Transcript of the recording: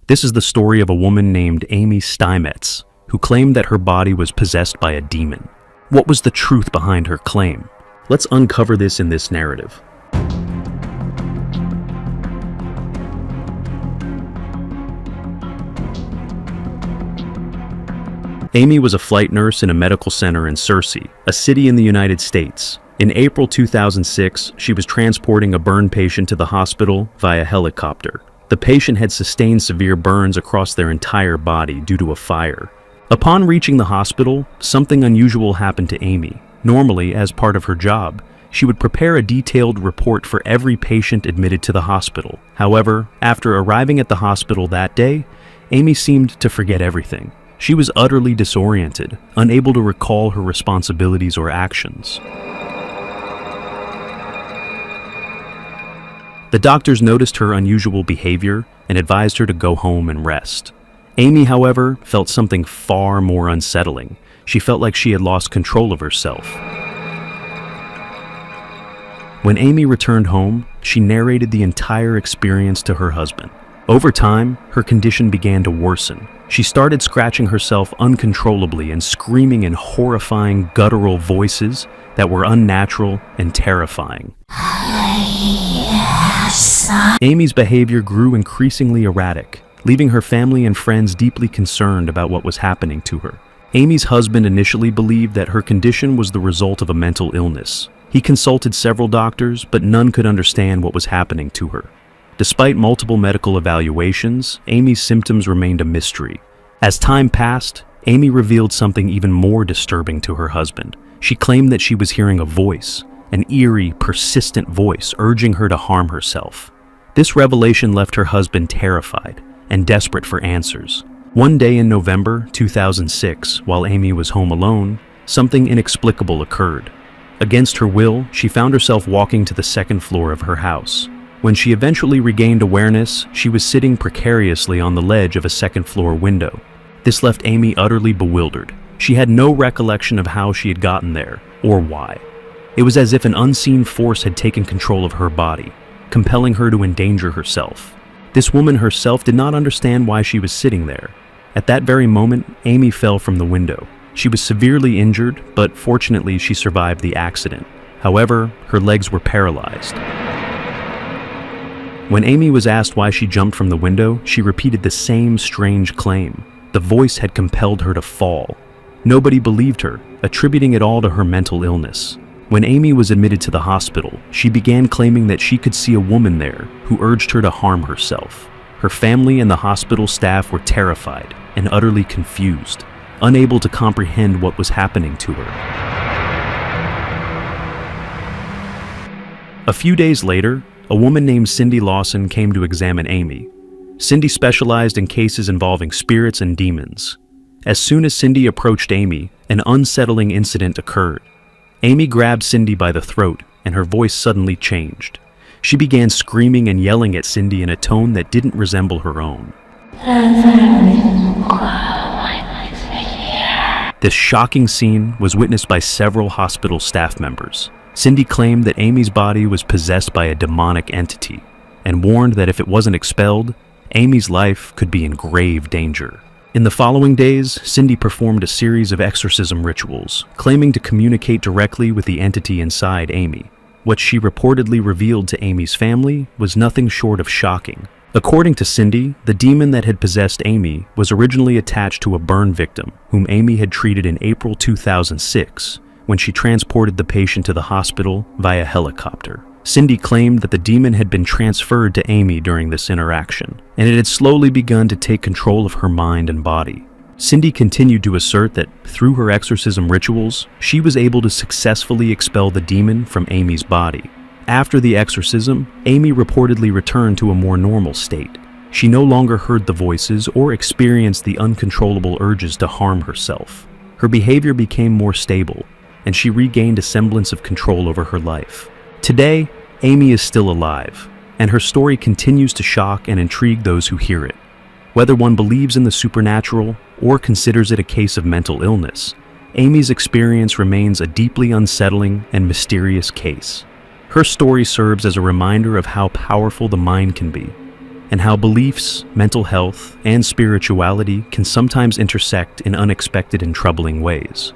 This is the story of a woman named Amy Steinmetz, who claimed that her body was possessed by a demon. What was the truth behind her claim? Let's uncover this in this narrative. Amy was a flight nurse in a medical center in Searcy, a city in the United States. In April 2006, she was transporting a burn patient to the hospital via helicopter. The patient had sustained severe burns across their entire body due to a fire. Upon reaching the hospital, something unusual happened to Amy. Normally, as part of her job, she would prepare a detailed report for every patient admitted to the hospital. However, after arriving at the hospital that day, Amy seemed to forget everything. She was utterly disoriented, unable to recall her responsibilities or actions. The doctors noticed her unusual behavior and advised her to go home and rest. Amy, however, felt something far more unsettling. She felt like she had lost control of herself. When Amy returned home, she narrated the entire experience to her husband. Over time, her condition began to worsen. She started scratching herself uncontrollably and screaming in horrifying, guttural voices that were unnatural and terrifying. Amy's behavior grew increasingly erratic, leaving her family and friends deeply concerned about what was happening to her. Amy's husband initially believed that her condition was the result of a mental illness. He consulted several doctors, but none could understand what was happening to her. Despite multiple medical evaluations, Amy's symptoms remained a mystery. As time passed, Amy revealed something even more disturbing to her husband. She claimed that she was hearing a voice, an eerie, persistent voice urging her to harm herself. This revelation left her husband terrified and desperate for answers. One day in November 2006, while Amy was home alone, something inexplicable occurred. Against her will, she found herself walking to the second floor of her house. When she eventually regained awareness, she was sitting precariously on the ledge of a second-floor window. This left Amy utterly bewildered. She had no recollection of how she had gotten there, or why. It was as if an unseen force had taken control of her body, compelling her to endanger herself. This woman herself did not understand why she was sitting there. At that very moment, Amy fell from the window. She was severely injured, but fortunately she survived the accident. However, her legs were paralyzed. When Amy was asked why she jumped from the window, she repeated the same strange claim. The voice had compelled her to fall. Nobody believed her, attributing it all to her mental illness. When Amy was admitted to the hospital, she began claiming that she could see a woman there who urged her to harm herself. Her family and the hospital staff were terrified and utterly confused, unable to comprehend what was happening to her. A few days later, a woman named Cindy Lawson came to examine Amy. Cindy specialized in cases involving spirits and demons. As soon as Cindy approached Amy, an unsettling incident occurred. Amy grabbed Cindy by the throat, and her voice suddenly changed. She began screaming and yelling at Cindy in a tone that didn't resemble her own. This shocking scene was witnessed by several hospital staff members. Cindy claimed that Amy's body was possessed by a demonic entity and warned that if it wasn't expelled, Amy's life could be in grave danger. In the following days, Cindy performed a series of exorcism rituals, claiming to communicate directly with the entity inside Amy. What she reportedly revealed to Amy's family was nothing short of shocking. According to Cindy, the demon that had possessed Amy was originally attached to a burn victim whom Amy had treated in April 2006. When she transported the patient to the hospital via helicopter. Cindy claimed that the demon had been transferred to Amy during this interaction, and it had slowly begun to take control of her mind and body. Cindy continued to assert that through her exorcism rituals, she was able to successfully expel the demon from Amy's body. After the exorcism, Amy reportedly returned to a more normal state. She no longer heard the voices or experienced the uncontrollable urges to harm herself. Her behavior became more stable, and she regained a semblance of control over her life. Today, Amy is still alive, and her story continues to shock and intrigue those who hear it. Whether one believes in the supernatural or considers it a case of mental illness, Amy's experience remains a deeply unsettling and mysterious case. Her story serves as a reminder of how powerful the mind can be, and how beliefs, mental health, and spirituality can sometimes intersect in unexpected and troubling ways.